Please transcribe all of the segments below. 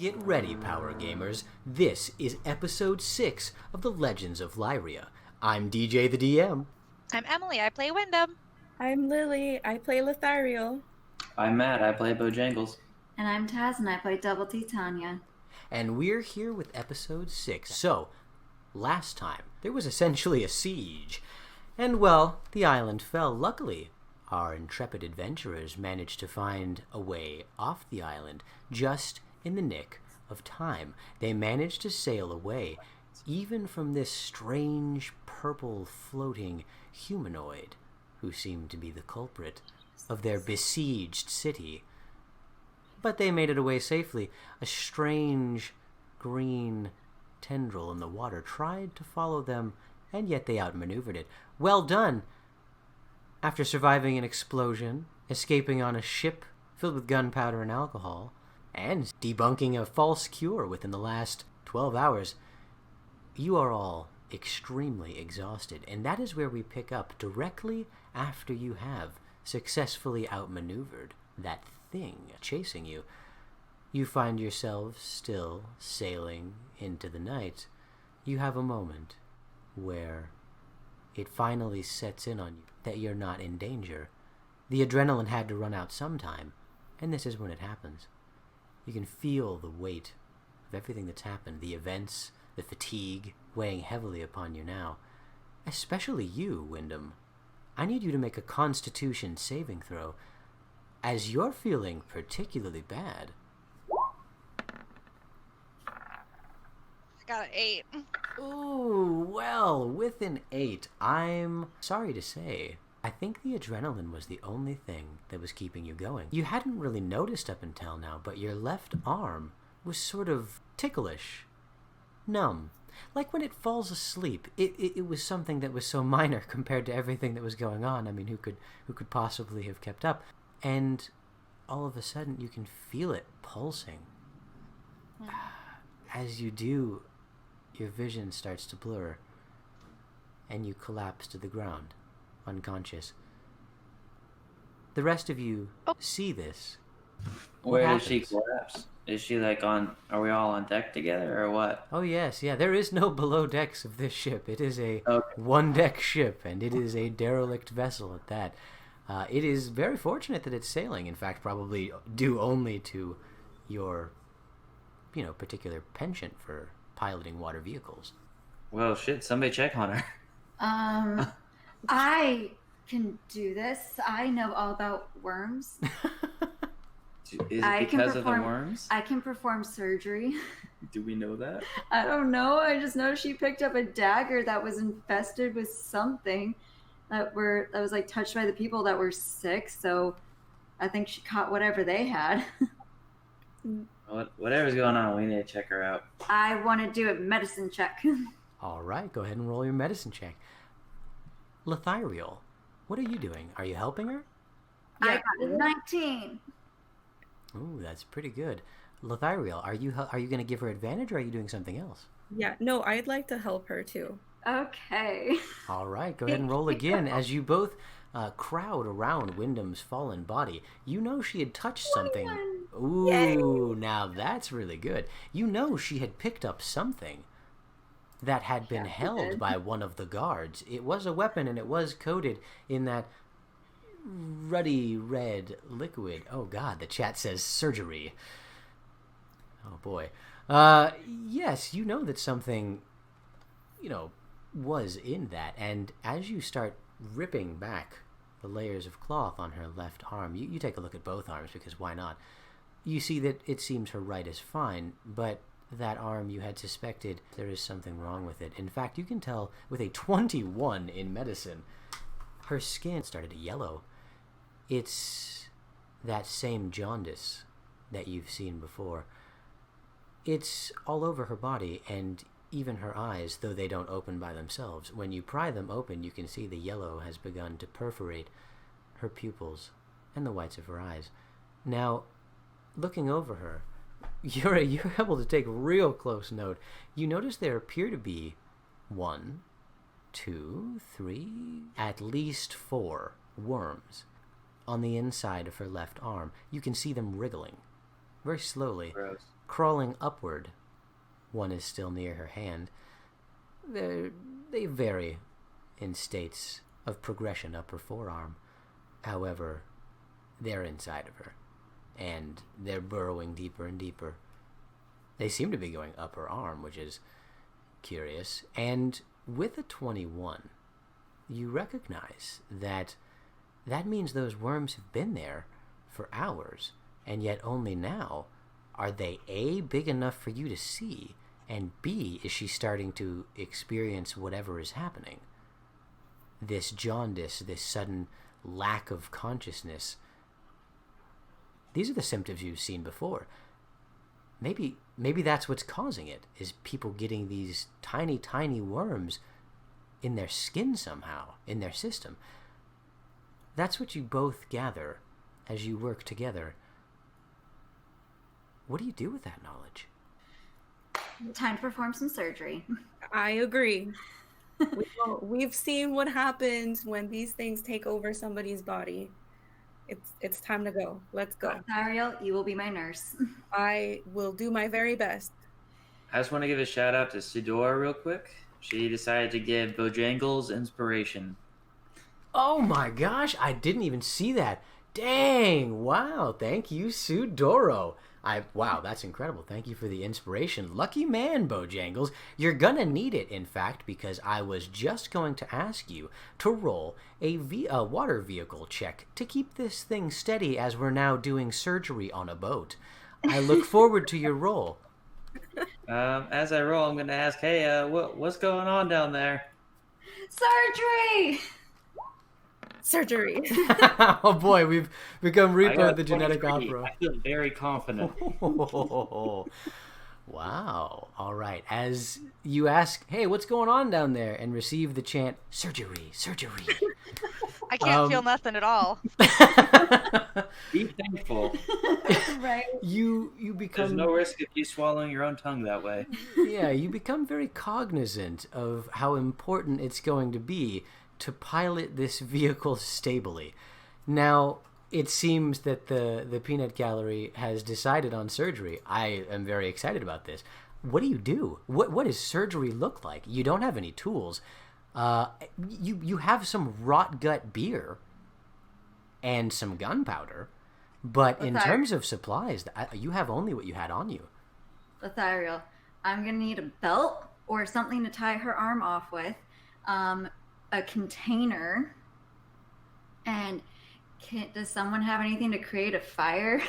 Get ready, Power Gamers. This is episode 6 of the Legends of Lyria. I'm DJ the DM. I'm Emily. I play Wyndham. I'm Lily. I play Lothario. I'm Matt. I play Bojangles. And I'm Taz, and I play Double T Tanya. And we're here with episode 6. So, last time, there was essentially a siege. And, well, the island fell. Luckily, our intrepid adventurers managed to find a way off the island just in the nick of time. They managed to sail away, even from this strange, purple, floating humanoid who seemed to be the culprit of their besieged city. But they made it away safely. A strange green tendril in the water tried to follow them, and yet they outmaneuvered it. Well done! After surviving an explosion, escaping on a ship filled with gunpowder and alcohol, and debunking a false cure within the last 12 hours, you are all extremely exhausted. And that is where we pick up directly after you have successfully outmaneuvered that thing chasing you. You find yourselves still sailing into the night. You have a moment where it finally sets in on you that you're not in danger. The adrenaline had to run out sometime, and this is when it happens. You can feel the weight of everything that's happened, the events, the fatigue weighing heavily upon you now. Especially you, Wyndham. I need you to make a Constitution saving throw, as you're feeling particularly bad. I got an 8. Ooh, well, with an 8, I'm sorry to say, I think the adrenaline was the only thing that was keeping you going. You hadn't really noticed up until now, but your left arm was sort of ticklish, numb. Like when it falls asleep. It was something that was so minor compared to everything that was going on. I mean, who could possibly have kept up? And all of a sudden, you can feel it pulsing. As you do, your vision starts to blur, and you collapse to the ground, unconscious. The rest of you see this. Where does she collapse? Is she are we all on deck together or what? Oh yes, yeah, there is no below decks of this ship. It is a one-deck ship, and it is a derelict vessel at that. It is very fortunate that it's sailing, in fact, probably due only to your, particular penchant for piloting water vehicles. Well, shit, somebody check on her. I can do this. I know all about worms. Is it because of the worms? I can perform surgery. Do we know that? I don't know. I just know she picked up a dagger that was infested with something that was like touched by the people that were sick. So I think she caught whatever they had. Whatever's going on, we need to check her out. I want to do a medicine check. All right, go ahead and roll your medicine check. Lothario, what are you doing? Are you helping her? I got a 19. Ooh, that's pretty good. Lothario, are you going to give her advantage, or are you doing something else? Yeah, no, I'd like to help her too. Okay. All right, go ahead and roll again as you both crowd around Wyndham's fallen body. You know she had touched something. 21. Ooh, Yay. Now that's really good. You know she had picked up something that had been held by one of the guards. It was a weapon, and it was coated in that ruddy red liquid. Oh god, the chat says surgery. Oh boy. Yes, you know that something, was in that, and as you start ripping back the layers of cloth on her left arm, you take a look at both arms, because why not? You see that it seems her right is fine, but that arm you had suspected there is something wrong with it. In fact, you can tell with a 21 in medicine, her skin started to yellow. It's that same jaundice that you've seen before. It's all over her body, and even her eyes, though they don't open by themselves. When you pry them open, you can see the yellow has begun to perforate her pupils and the whites of her eyes. Now, looking over her, you're able to take real close note. You notice there appear to be 1, 2, 3, at least 4 worms on the inside of her left arm. You can see them wriggling very slowly. Gross. crawling upward. One is still near her hand. They vary in states of progression up her forearm. However, they're inside of her, and they're burrowing deeper and deeper. They seem to be going up her arm, which is curious. And with a 21, you recognize that means those worms have been there for hours, and yet only now are they A, big enough for you to see, and B, is she starting to experience whatever is happening. This jaundice, this sudden lack of consciousness. These are the symptoms you've seen before. Maybe that's what's causing it, is people getting these tiny, tiny worms in their skin somehow, in their system. That's what you both gather as you work together. What do you do with that knowledge? Time to perform some surgery. I agree. We've seen what happens when these things take over somebody's body. It's time to go. Let's go. Ariel, you will be my nurse. I will do my very best. I just want to give a shout out to Sidora real quick. She decided to give Bojangles inspiration. Oh my gosh, I didn't even see that. Dang, wow, thank you, Sudoro. Wow, that's incredible. Thank you for the inspiration. Lucky man, Bojangles. You're gonna need it, in fact, because I was just going to ask you to roll a water vehicle check to keep this thing steady as we're now doing surgery on a boat. I look forward to your roll. As I roll, I'm going to ask, hey, what's going on down there? Surgery! Oh boy, we've become Repo the Genetic 23. Opera. I feel very confident. Wow. All right. As you ask, hey, what's going on down there? And receive the chant, surgery, surgery. I can't feel nothing at all. Be thankful. Right. You become... There's no risk of you swallowing your own tongue that way. Yeah, you become very cognizant of how important it's going to be to pilot this vehicle stably. Now, it seems that the Peanut Gallery has decided on surgery. I am very excited about this. What do you do? What does surgery look like? You don't have any tools. You have some rot gut beer and some gunpowder, but in terms of supplies, you have only what you had on you. Lothario, I'm gonna need a belt or something to tie her arm off with, a container, and does someone have anything to create a fire?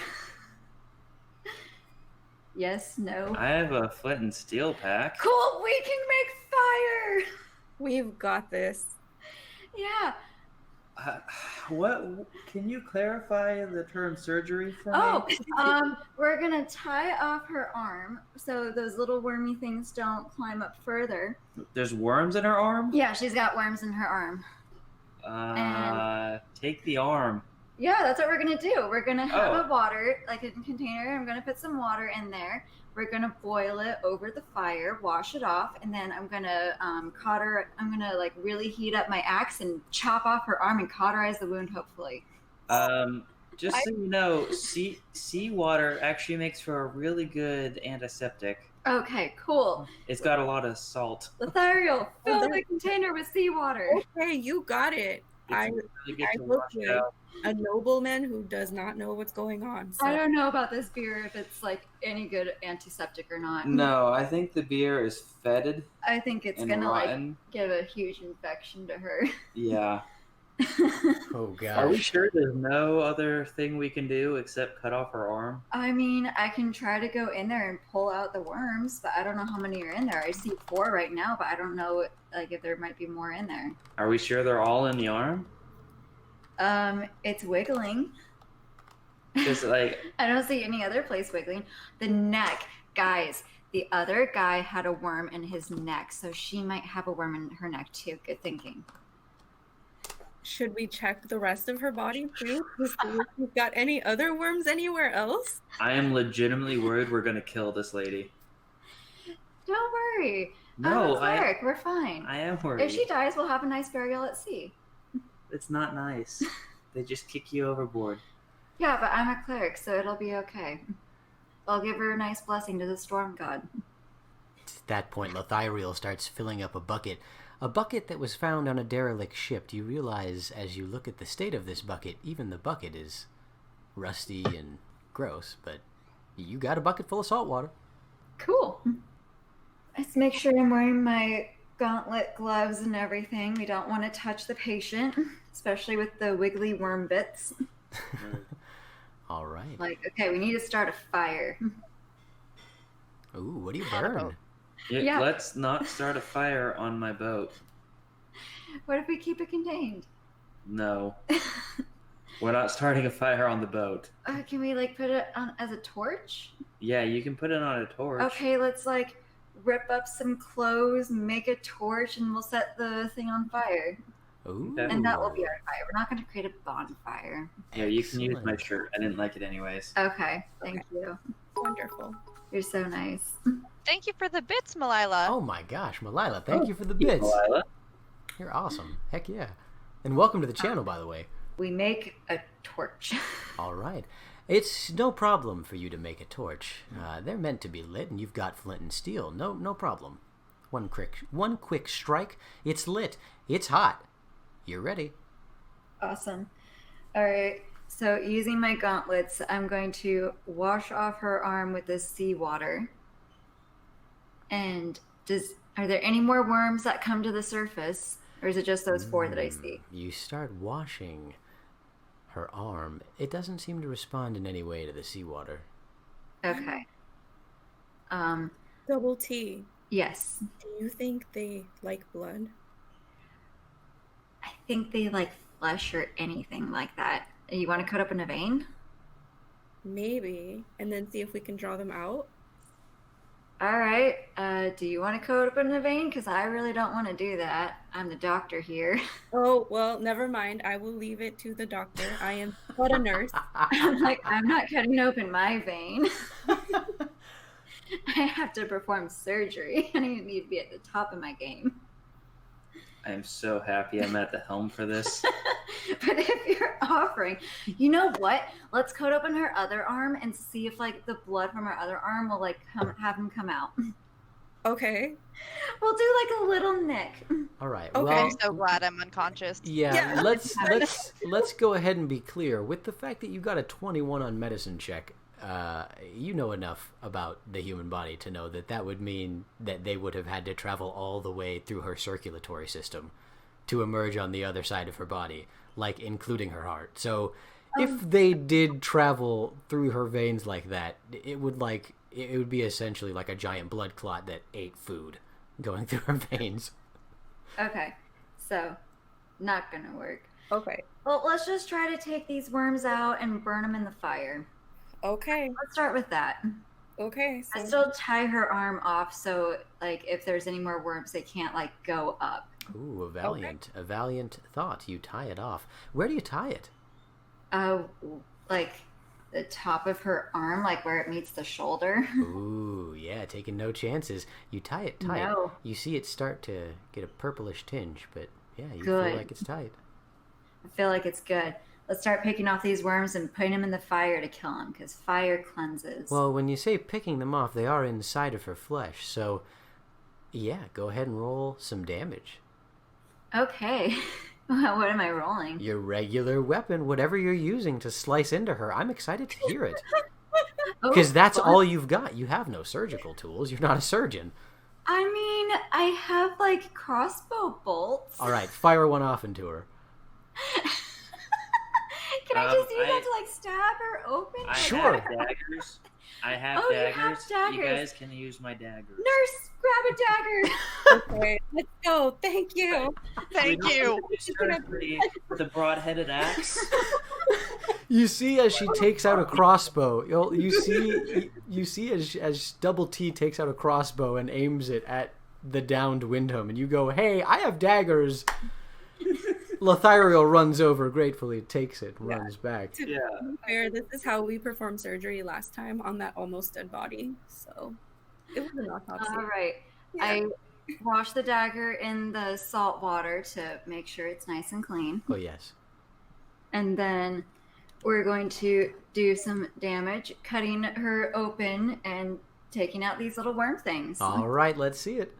Yes, no. I have a flint and steel pack. Cool, we can make fire! We've got this. Yeah. What? Can you clarify the term surgery for me? We're gonna tie off her arm so those little wormy things don't climb up further. There's worms in her arm? Yeah, she's got worms in her arm. Take the arm. Yeah, that's what we're gonna do. We're gonna have a water, like a container. I'm gonna put some water in there. We're gonna boil it over the fire, wash it off, and then I'm gonna cauter. I'm gonna like really heat up my axe and chop off her arm and cauterize the wound. Hopefully. Just so you know, seawater actually makes for a really good antiseptic. Okay, cool. It's got a lot of salt. Lothario, fill the container with seawater. Okay, you got it. I look like a nobleman who does not know what's going on. So. I don't know about this beer, if it's like any good antiseptic or not. No, I think the beer is fetid. I think it's gonna rotten. Like give a huge infection to her. Yeah. Oh gosh. Are we sure there's no other thing we can do except cut off her arm? I mean, I can try to go in there and pull out the worms, but I don't know how many are in there. I see 4 right now, but I don't know like if there might be more in there. Are we sure they're all in the arm? It's wiggling. Just like I don't see any other place wiggling. The neck, guys. The other guy had a worm in his neck, so she might have a worm in her neck too. Good thinking. Should we check the rest of her body too to see if we've got any other worms anywhere else? I am legitimately worried we're gonna kill this lady. Don't worry. No, we're fine. I am worried. If she dies, we'll have a nice burial at sea. It's not nice. They just kick you overboard. Yeah, but I'm a cleric, so it'll be okay. I'll give her a nice blessing to the storm god. At that point, Lothiriel starts filling up a bucket that was found on a derelict ship. Do you realize, as you look at the state of this bucket, even the bucket is rusty and gross, but you got a bucket full of salt water. Cool. Let's make sure I'm wearing my gauntlet gloves and everything. We don't want to touch the patient, especially with the wiggly worm bits. All right. Like, okay, we need to start a fire. Ooh, what do you burn? Yeah, let's not start a fire on my boat. What if we keep it contained? No. We're not starting a fire on the boat. Can we, like, put it on as a torch? Yeah, you can put it on a torch. Okay, let's, like, rip up some clothes, make a torch, and we'll set the thing on fire. Ooh. And that will be our fire. We're not going to create a bonfire. Yeah, you can use Excellent. my shirt. I didn't like it anyways. Okay, thank you. Wonderful. You're so nice. Thank you for the bits, Malila. Oh my gosh, Malila, thank you for the bits. Delilah. You're awesome. Heck yeah. And welcome to the channel, by the way. We make a torch. All right. It's no problem for you to make a torch. They're meant to be lit, and you've got flint and steel. No problem. One quick strike. It's lit. It's hot. You're ready. Awesome. All right. So using my gauntlets, I'm going to wash off her arm with this seawater. And are there any more worms that come to the surface? Or is it just those 4 that I see? You start washing her arm. It doesn't seem to respond in any way to the seawater. Okay. Double T. Yes. Do you think they like blood? I think they like flesh or anything like that. You want to cut open a vein? Maybe. And then see if we can draw them out? All right. Do you want to cut open a vein? Because I really don't want to do that. I'm the doctor here. Oh, well, never mind. I will leave it to the doctor. I am but a nurse. I'm like, I'm not cutting open my vein. I have to perform surgery. I need to be at the top of my game. I am so happy I'm at the helm for this. But if you're offering, you know what? Let's cut open her other arm and see if like the blood from her other arm will like have him come out. Okay. We'll do like a little nick. All right. Okay. Well, I'm so glad I'm unconscious. yeah. Let's go ahead and be clear. With the fact that you got a 21 on medicine check, you know enough about the human body to know that that would mean that they would have had to travel all the way through her circulatory system to emerge on the other side of her body, like including her heart. So if they did travel through her veins like that, it would be essentially like a giant blood clot that ate food going through her veins. Okay, so not gonna work. Okay. Well, let's just try to take these worms out and burn them in the fire. Okay. Let's start with that. Okay. I So still tie her arm off so like if there's any more worms they can't like go up. Ooh, a valiant thought. You tie it off. Where do you tie it? Like the top of her arm, like where it meets the shoulder. Ooh, yeah, taking no chances. You tie it tight. No. You see it start to get a purplish tinge, but yeah, you Good. feel like it's tight. I feel like it's good. Let's start picking off these worms and putting them in the fire to kill them, because fire cleanses. Well, when you say picking them off, they are inside of her flesh, so yeah, go ahead and roll some damage. Okay. What am I rolling? Your regular weapon, whatever you're using to slice into her. I'm excited to hear it. Oh, Because that's fun. all you've got. You have no surgical tools. You're not a surgeon. I mean, I have like crossbow bolts. All right, fire one off into her. Can I just use I- that to like stab her open? I Sure. have daggers. I have Oh, you daggers. have You daggers. guys can use my daggers. Nurse, grab a dagger. okay. Let's go. Thank you. Thank you. Surgery with a broad-headed axe. You see as she takes out a crossbow. You see as Double T takes out a crossbow and aims it at the downed Windham, and you go, "Hey, I have daggers." Lothiriel runs over gratefully, takes it, and runs back. To Yeah. be fair, this is how we performed surgery last time on that almost dead body. So it was an autopsy. All right. Yeah. I wash the dagger in the salt water to make sure it's nice and clean. Oh yes. And then we're going to do some damage, cutting her open and taking out these little worm things. All right, let's see it.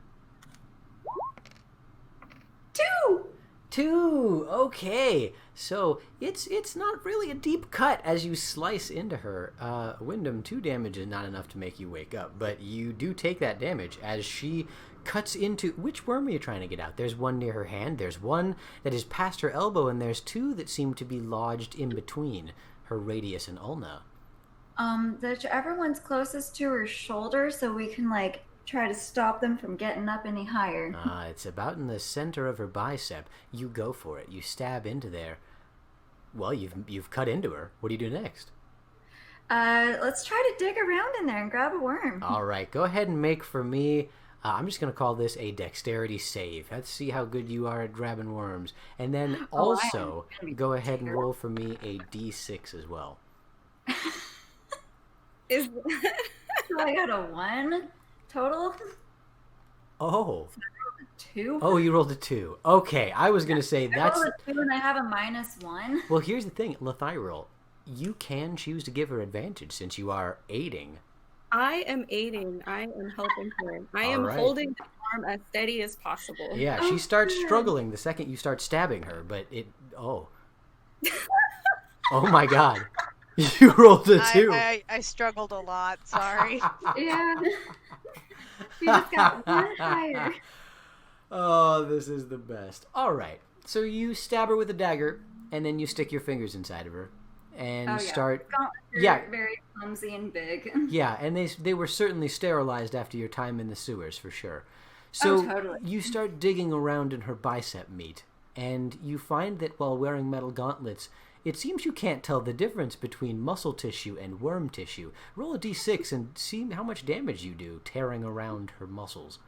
2! 2. Okay. So it's not really a deep cut as you slice into her. Wyndham, 2 damage is not enough to make you wake up, but you do take that damage as she cuts into... Which worm are you trying to get out? There's one near her hand, there's one that is past her elbow, and there's 2 that seem to be lodged in between her radius and ulna. Whichever one's closest to her shoulder, so we can try to stop them from getting up any higher. It's about in the center of her bicep. You go for it. You stab into there. Well, you've cut into her. What do you do next? Let's try to dig around in there and grab a worm. All right, go ahead and make for me... I'm just going to call this a dexterity save. Let's see how good you are at grabbing worms. And then also, go ahead and roll for me a d6 as well. Is So I got a 1 total. Oh. 2. Oh, you rolled a 2. Okay, I was going to say that's... I rolled a 2 and I have a -1. Well, here's the thing, Lethyril. You can choose to give her advantage since you are aiding. I am aiding. I am helping her. I am right. holding the arm as steady as possible. Yeah, she starts struggling the second you start stabbing her, but it... Oh. Oh my god. You rolled a 2. I struggled a lot. Sorry. Yeah. She just got 1 higher. Oh, this is the best. All right. So you stab her with a dagger, and then you stick your fingers inside of her and start... Yeah. Very clumsy and big. Yeah, and they were certainly sterilized after your time in the sewers, for sure. So totally. You start digging around in her bicep meat, and you find that while wearing metal gauntlets, it seems you can't tell the difference between muscle tissue and worm tissue. Roll a d6 and see how much damage you do tearing around her muscles.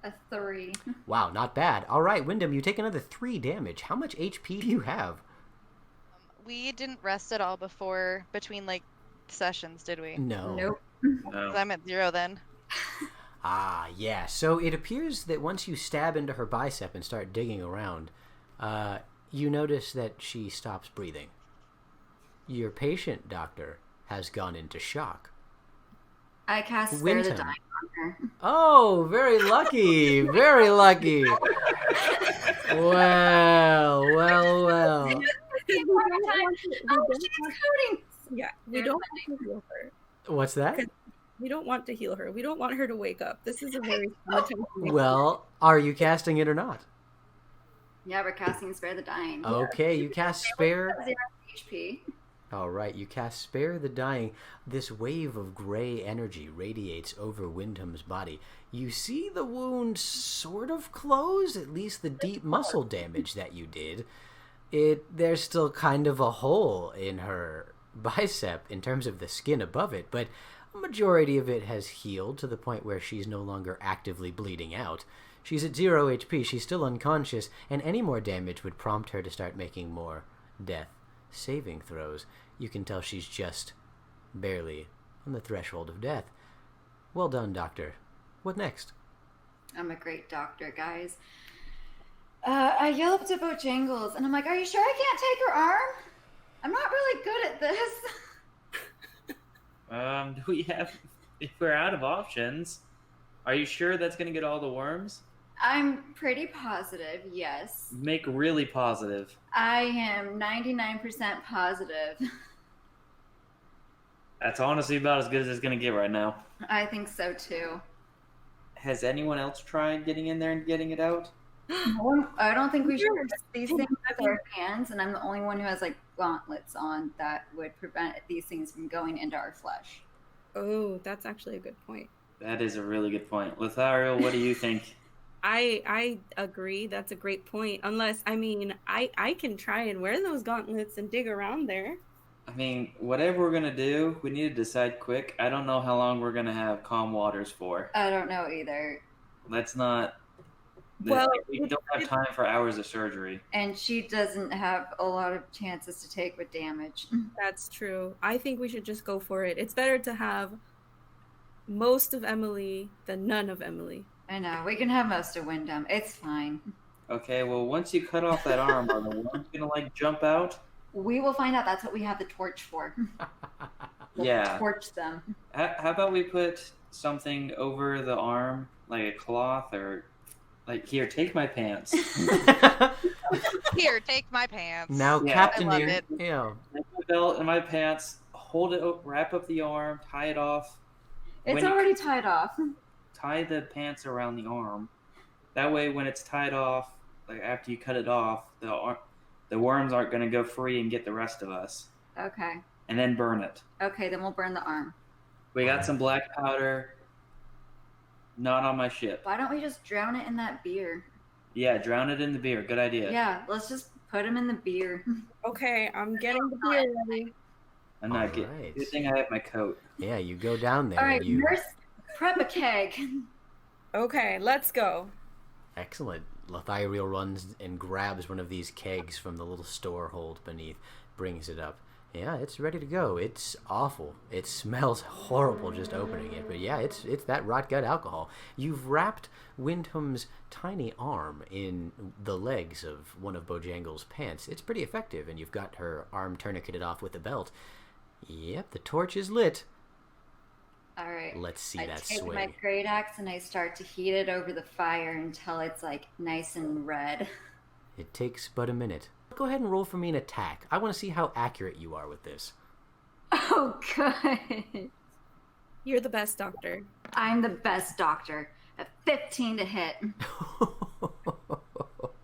A 3. Wow, not bad. All right, Wyndham, you take another 3 damage. How much HP do you have? We didn't rest at all between sessions, did we? No. Nope. No. I'm at 0 then. Ah, yeah. So it appears that once you stab into her bicep and start digging around, you notice that she stops breathing. Your patient, doctor, has gone into shock. I cast Spare the Wyndham. Dying on her. Oh, very lucky. Very lucky. Well. Yeah, we don't want to heal her. What's that? We don't want to heal her. We don't want her to wake up. This is a very small time to wake up. Well, are you casting it or not? Yeah, we're casting Spare the Dying. Okay, you cast Spare. 0 HP. All right, you cast Spare the Dying. This wave of gray energy radiates over Wyndham's body. You see the wound sort of close, at least the deep muscle damage that you did. There's still kind of a hole in her bicep in terms of the skin above it, but a majority of it has healed to the point where she's no longer actively bleeding out. She's at 0 HP, she's still unconscious, and any more damage would prompt her to start making more death saving throws. You can tell she's just barely on the threshold of death. Well done, Doctor. What next? I'm a great doctor, guys. I yell up to Bojangles, and I'm like, are you sure I can't take her arm? I'm not really good at this. Do we have... If we're out of options, are you sure that's going to get all the worms? I'm pretty positive, yes. Make really positive. I am 99% positive. That's honestly about as good as it's going to get right now. I think so, too. Has anyone else tried getting in there and getting it out? I don't think we should touch these things with our hands, and I'm the only one who has gauntlets on that would prevent these things from going into our flesh. Oh, that's actually a good point. That is a really good point. Lothario, what do you think? I agree. That's a great point. Unless, I can try and wear those gauntlets and dig around there. I mean, whatever we're going to do, we need to decide quick. I don't know how long we're going to have calm waters for. I don't know either. Let's not... Well, we don't have time for hours of surgery. And she doesn't have a lot of chances to take with damage. That's true. I think we should just go for it. It's better to have most of Emily than none of Emily. I know. We can have most of Wyndham. It's fine. Okay, well, once you cut off that arm, are the worms going to, jump out? We will find out. That's what we have the torch for. We'll Yeah. torch them. How about we put something over the arm, like a cloth, or like, here, take my pants. Here, take my pants. Now, Yeah. Captain I love here, it. yeah. Take my belt and my pants, hold it, wrap up the arm, tie it off. It's When you- already tied off. Tie the pants around the arm. That way, when it's tied off, like after you cut it off, the worms aren't going to go free and get the rest of us. Okay. And then burn it. Okay, then we'll burn the arm. We got some black powder. Not on my ship. Why don't we just drown it in that beer? Yeah, drown it in the beer. Good idea. Yeah, let's just put him in the beer. Okay, I'm getting the beer ready. I'm not All getting. right. Good thing I have my coat. Yeah, you go down there. All right, and you... nurse, prep a keg. Okay, let's go. Excellent. Lyria runs and grabs one of these kegs from the little store hold beneath, brings it up. Yeah, it's ready to go. It's awful. It smells horrible just opening it, but yeah, it's that rot gut alcohol. You've wrapped Windham's tiny arm in the legs of one of Bojangles' pants. It's pretty effective, and you've got her arm tourniqueted off with a belt. Yep, the torch is lit. All right. Let's see I that take swing. my great axe and I start to heat it over the fire until it's like nice and red. It takes but a minute. Go ahead and roll for me an attack. I want to see how accurate you are with this. Oh, good. You're the best doctor. I'm the best doctor. A 15 to hit.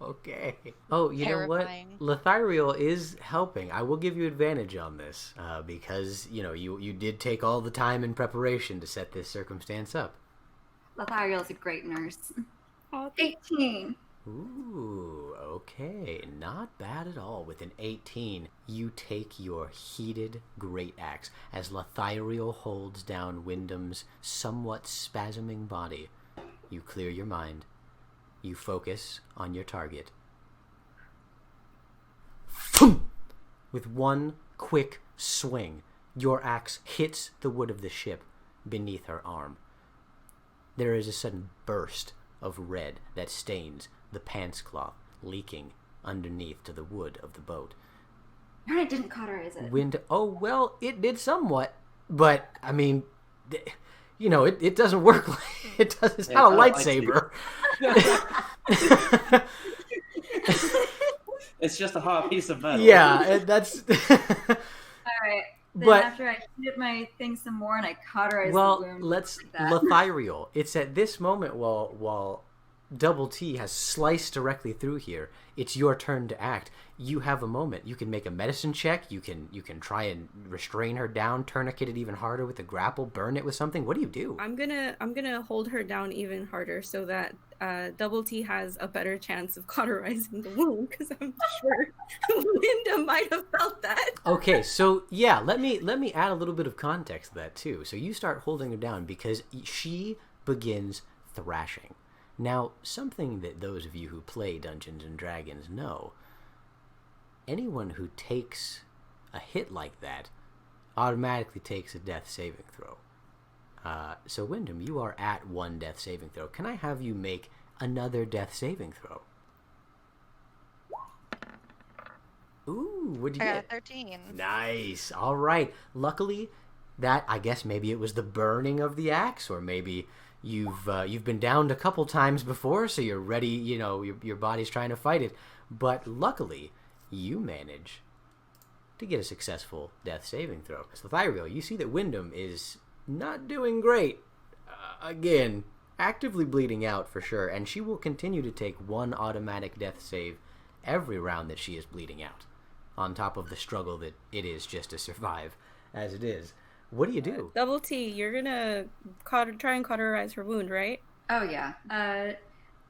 Okay. Oh, you Terrifying. know what? Lithariel is helping. I will give you advantage on this because, you did take all the time and preparation to set this circumstance up. Lothariel's a great nurse. Oh, 18. Ooh, okay. Not bad at all. With an 18, you take your heated great axe as Lithariel holds down Wyndham's somewhat spasming body. You clear your mind. You focus on your target. With one quick swing, your axe hits the wood of the ship beneath her arm. There is a sudden burst of red that stains the pants cloth, leaking underneath to the wood of the boat. No, I didn't cauterize it. Oh, well, it did somewhat, but, I mean, it doesn't work like it does. It's not a lightsaber. It's just a hot piece of metal. Yeah, that's. All right. Then But- after I heated my thing some more and I cauterized Well, the wound. let's like that. Lithariel. It's at this moment while Double T has sliced directly through here. It's your turn to act. You have a moment. You can make a medicine check. You can try and restrain her down, tourniquet it even harder with a grapple, burn it with something. What do you do? I'm gonna hold her down even harder so that Double T has a better chance of cauterizing the wound because I'm sure Linda might have felt that. Okay, so yeah, let me add a little bit of context to that too. So you start holding her down because she begins thrashing. Now, something that those of you who play Dungeons and Dragons know, anyone who takes a hit like that automatically takes a death saving throw. So Wyndham, you are at one death saving throw. Can I have you make another death saving throw? Ooh, what'd you I got get? a 13. Nice. All right. Luckily, I guess maybe it was the burning of the axe, or maybe you've been downed a couple times before, so you're ready. Your body's trying to fight it. But luckily, you manage to get a successful death saving throw. So Lyria, you see that Wyndham is not doing great. Again, actively bleeding out for sure, and she will continue to take one automatic death save every round that she is bleeding out, on top of the struggle that it is just to survive as it is. What do you do? Double T, you're gonna try and cauterize her wound, right? Oh, yeah.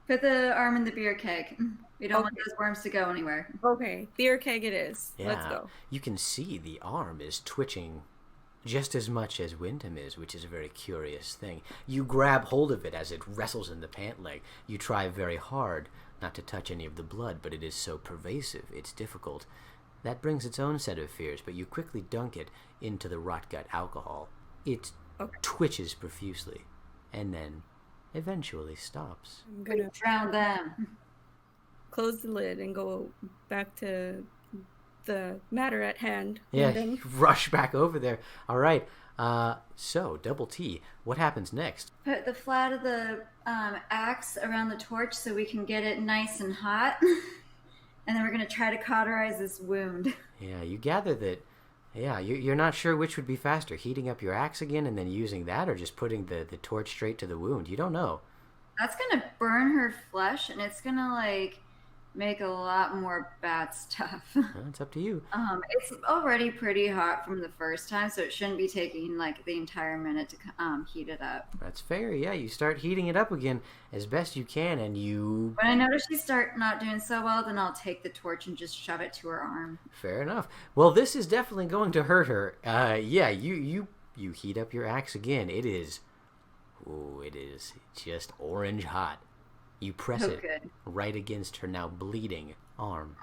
Put the arm in the beer keg. We don't want Okay. those worms to go anywhere. Okay, beer keg it is. Yeah, Let's go. you can see the arm is twitching just as much as Wyndham is, which is a very curious thing. You grab hold of it as it wrestles in the pant leg. You try very hard not to touch any of the blood, but it is so pervasive, it's difficult. That brings its own set of fears, but you quickly dunk it into the rot gut alcohol. It twitches profusely, and then eventually stops. I'm gonna Drown them. close the lid and go back to the matter at hand. Yeah, And then you rush back over there. All right. So, Double T, what happens next? Put the flat of the axe around the torch so we can get it nice and hot. And then we're going to try to cauterize this wound. Yeah, you gather that, yeah, you're not sure which would be faster, heating up your axe again and then using that, or just putting the torch straight to the wound. You don't know. That's going to burn her flesh, and it's going to, like, make a lot more bad stuff. Well, it's up to you. It's already pretty hot from the first time, so it shouldn't be taking, like, the entire minute to heat it up. That's fair, yeah. You start heating it up again as best you can, and you... When I notice she start not doing so well, then I'll take the torch and just shove it to her arm. Fair enough. Well, this is definitely going to hurt her. Yeah, you heat up your axe again. It is... Ooh, it is just orange hot. You press it good. right against her now bleeding arm.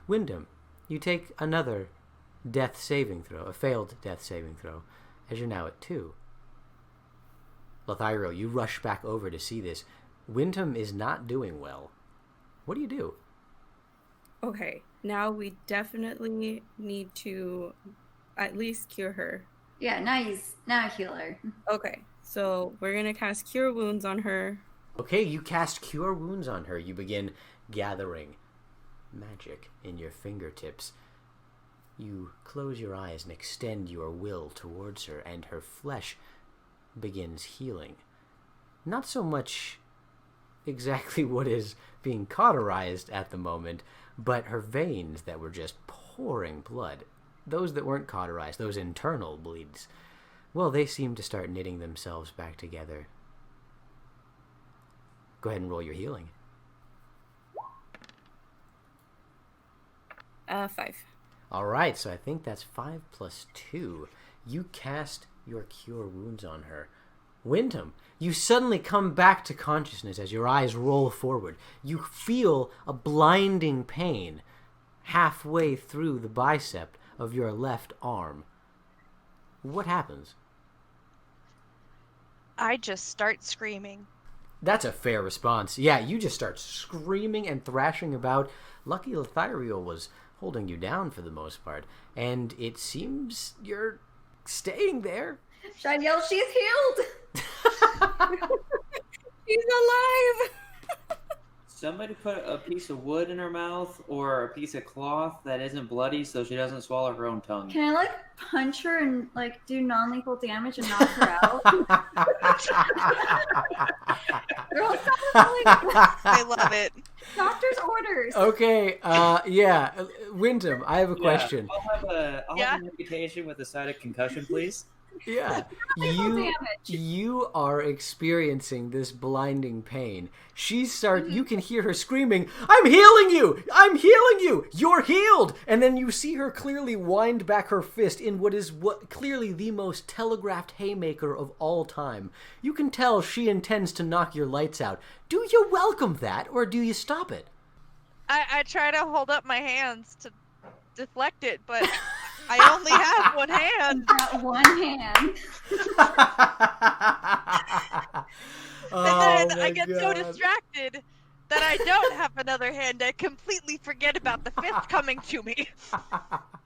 Wyndham, you take another death saving throw, a failed death saving throw, as you're now at 2. Lothario, you rush back over to see this. Wyndham is not doing well. What do you do? okay, now we definitely need to at least cure her. Yeah, now heal her. Okay, so we're gonna cast Cure Wounds on her. Okay, you cast Cure Wounds on her. You begin gathering magic in your fingertips. You close your eyes and extend your will towards her, and her flesh begins healing. Not so much exactly what is being cauterized at the moment, but her veins that were just pouring blood. Those that weren't cauterized, those internal bleeds, well, they seem to start knitting themselves back together. Go ahead and roll your healing. 5. All right, so I think that's 5 plus 2. You cast your Cure Wounds on her. Wyndham, you suddenly come back to consciousness as your eyes roll forward. You feel a blinding pain halfway through the bicep of your left arm. What happens? I just start screaming. That's a fair response. Yeah, you just start screaming and thrashing about. Lucky Lothario was holding you down for the most part, and it seems you're staying there. Should I yell, she's healed? She's alive! Somebody put a piece of wood in her mouth or a piece of cloth that isn't bloody so she doesn't swallow her own tongue. Can I, like, punch her and, like, do non-lethal damage and knock her out? Girl, I love it. doctor's orders. Okay, yeah. Wyndham, I have a question. I'll have an amputation with a side of concussion, please. Yeah, you are experiencing this blinding pain. You can hear her screaming, "I'm healing you! I'm healing you! You're healed!" And then you see her clearly wind back her fist in what is clearly the most telegraphed haymaker of all time. You can tell she intends to knock your lights out. Do you welcome that, or do you stop it? I try to hold up my hands to deflect it, but I only have one hand. Got one hand. And then I get so distracted that I don't have another hand. I completely forget about the fist coming to me.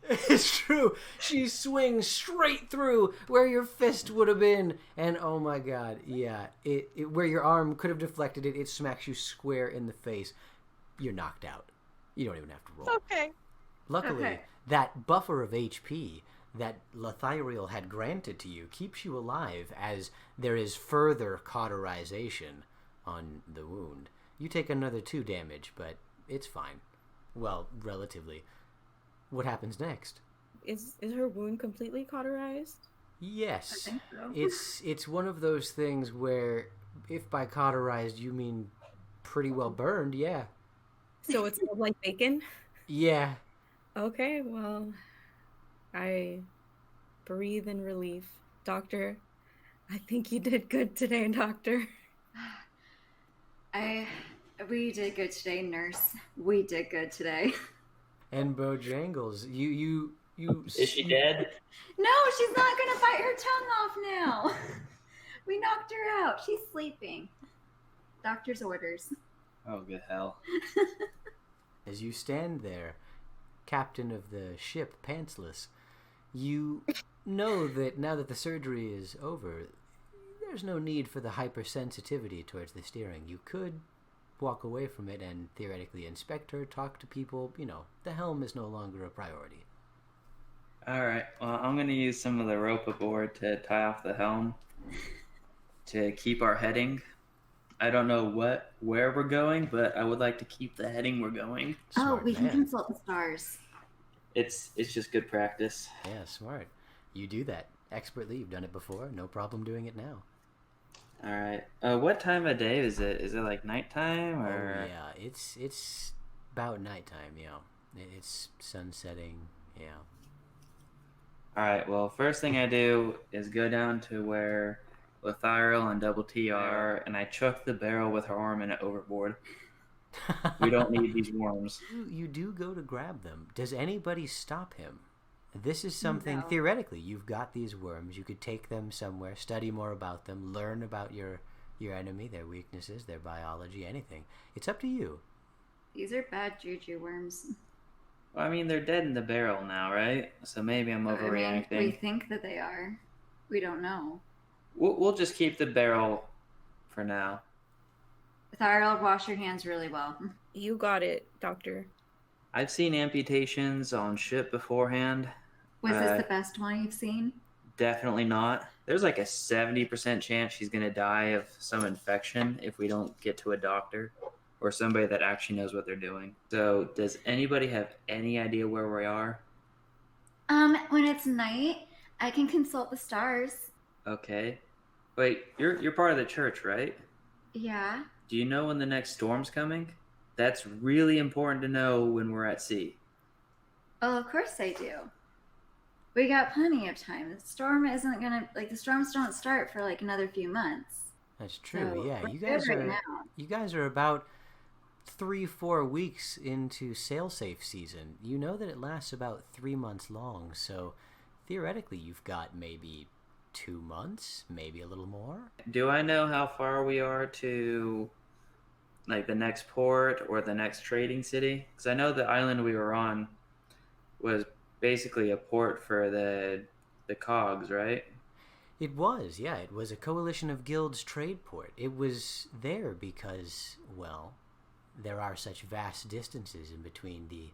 It's true. She swings straight through where your fist would have been. And oh my god, yeah. It where your arm could have deflected it, it smacks you square in the face. You're knocked out. You don't even have to roll. Okay. Luckily, that buffer of HP that Lothario had granted to you keeps you alive as there is further cauterization on the wound. You take another 2 damage, but it's fine. Well, relatively. What happens next? Is her wound completely cauterized? Yes. I think so. It's one of those things where, if by cauterized you mean pretty well burned, yeah. So it's like bacon? Yeah. Okay, well, I breathe in relief. Doctor, I think you did good today, Doctor. We did good today, nurse. We did good today. And Bojangles, you Is she dead? No, she's not gonna bite her tongue off now. We knocked her out. She's sleeping. Doctor's orders. Oh, good hell. As you stand there, captain of the ship, pantsless, you know that now that the surgery is over, there's no need for the hypersensitivity towards the steering. You could walk away from it and theoretically inspect her, talk to people. The helm is no longer a priority. All right. Well, I'm going to use some of the rope aboard to tie off the helm to keep our heading. I don't know where we're going, but I would like to keep the heading we're going. Smart we man. can consult the stars. It's just good practice. Yeah, smart. You do that expertly. You've done it before. No problem doing it now. All right. What time of day is it? Is it like nighttime or? Oh yeah, it's about nighttime. Yeah, it's sun setting. Yeah. All right. Well, first thing I do is go down to where Lithariel and Double T are, and I chuck the barrel with her arm in it overboard. We don't need these worms. You do go to grab them. Does anybody stop him? This is something, No. theoretically, you've got these worms. You could take them somewhere, study more about them, learn about your enemy, their weaknesses, their biology, anything. It's up to you. These are bad juju worms. Well, I mean, they're dead in the barrel now, right? So maybe I'm overreacting. We think that they are. We don't know. We'll just keep the barrel for now. Thyroid, wash your hands really well. You got it, Doctor. I've seen amputations on ship beforehand. Was this the best one you've seen? Definitely not. There's like a 70% chance she's going to die of some infection if we don't get to a doctor or somebody that actually knows what they're doing. So does anybody have any idea where we are? When it's night, I can consult the stars. Okay. Wait, you're part of the church, right? Yeah. Do you know when the next storm's coming? That's really important to know when we're at sea. Oh, of course I do. We got plenty of time. The storm isn't gonna the storms don't start for like another few months. That's true. So Yeah, we're you good right now. guys are about 3-4 weeks into sail-safe season. You know that it lasts about 3 months long, so theoretically you've got maybe 2 months, maybe a little more. Do I know how far we are to like the next port or the next trading city? Because I know the island we were on was basically a port for the cogs, right? It was, yeah. It was a coalition of guilds trade port. It was there because, well, there are such vast distances in between the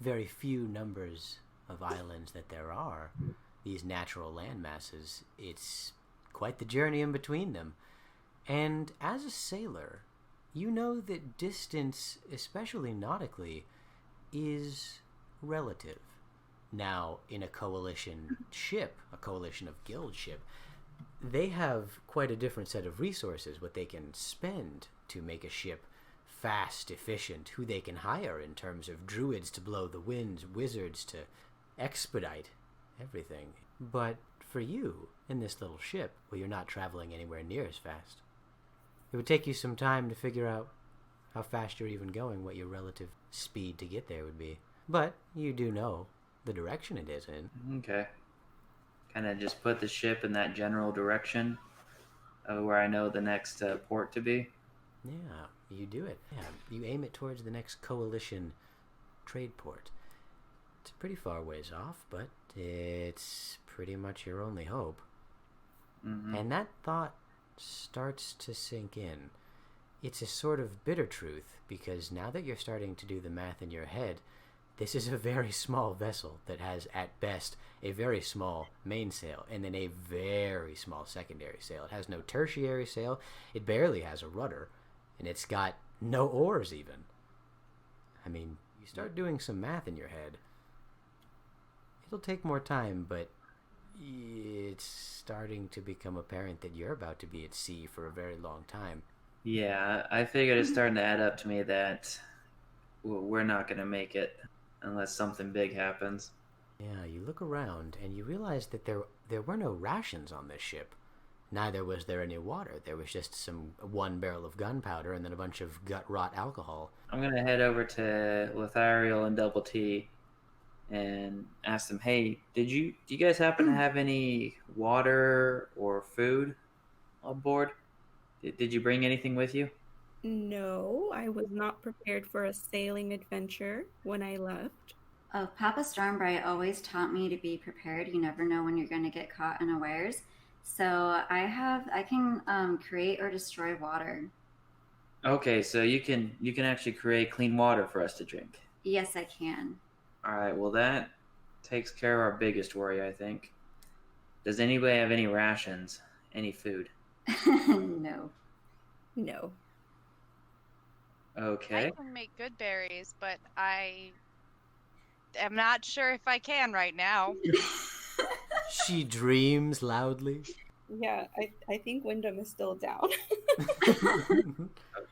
very few numbers of islands that there are, these natural land masses. It's quite the journey in between them. And as a sailor, you know that distance, especially nautically, is relative. Now, in a coalition ship, a coalition of guild ship, they have quite a different set of resources, what they can spend to make a ship fast, efficient, who they can hire in terms of druids to blow the winds, wizards to expedite everything. But for you, in this little ship, well, you're not traveling anywhere near as fast. It would take you some time to figure out how fast you're even going, what your relative speed to get there would be. But you do know the direction it is in. Okay. Kind of just put the ship in that general direction of where I know the next port to be. Yeah, you do it. Yeah, you aim it towards the next coalition trade port. It's a pretty far ways off, but it's pretty much your only hope. Mm-hmm. And that thought starts to sink in. It's a sort of bitter truth, because now that you're starting to do the math in your head, this is a very small vessel that has, at best, a very small mainsail and then a very small secondary sail. It has no tertiary sail, it barely has a rudder, and it's got no oars even. I mean, you start doing some math in your head. It'll take more time, but it's starting to become apparent that you're about to be at sea for a very long time. Yeah, I figured it's starting to add up to me that we're not going to make it unless something big happens. Yeah, you look around and you realize that there were no rations on this ship. Neither was there any water. There was just one barrel of gunpowder and then a bunch of gut-rot alcohol. I'm going to head over to Lithariel and Double T and ask them, hey, do you guys happen to have any water or food on board? Did you bring anything with you? No, I was not prepared for a sailing adventure when I left. Oh, Papa Stormbright always taught me to be prepared. You never know when you're going to get caught unawares. So I can create or destroy water. Okay, so you can actually create clean water for us to drink. Yes, I can. All right, well that takes care of our biggest worry, I think. Does anybody have any rations? Any food? No. No. Okay. I can make good berries, but I am not sure if I can right now. She dreams loudly. Yeah, I think Wyndham is still down.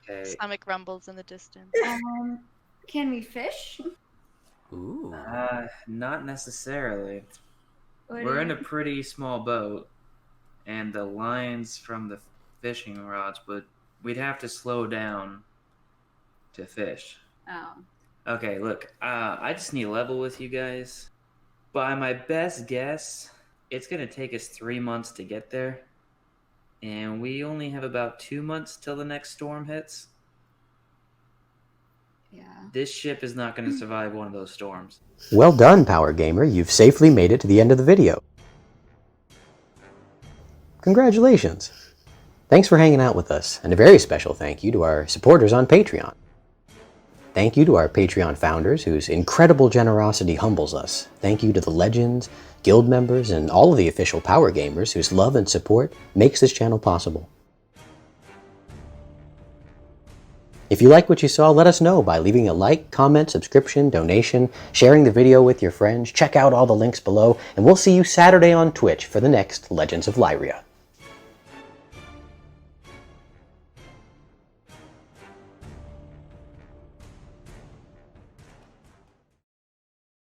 Okay. Stomach rumbles in the distance. Can we fish? Ooh. Not necessarily. What We're do in you- a pretty small boat, and the lines from the fishing rods we'd have to slow down to fish. Oh. Okay, look, I just need level with you guys. By my best guess, it's gonna take us 3 months to get there, and we only have about 2 months till the next storm hits. Yeah. This ship is not gonna survive one of those storms. Well done, Power Gamer. You've safely made it to the end of the video. Congratulations. Thanks for hanging out with us, and a very special thank you to our supporters on Patreon. Thank you to our Patreon founders, whose incredible generosity humbles us. Thank you to the legends, guild members, and all of the official Power Gamers whose love and support makes this channel possible. If you like what you saw, let us know by leaving a like, comment, subscription, donation, sharing the video with your friends. Check out all the links below, and we'll see you Saturday on Twitch for the next Legends of Lyria.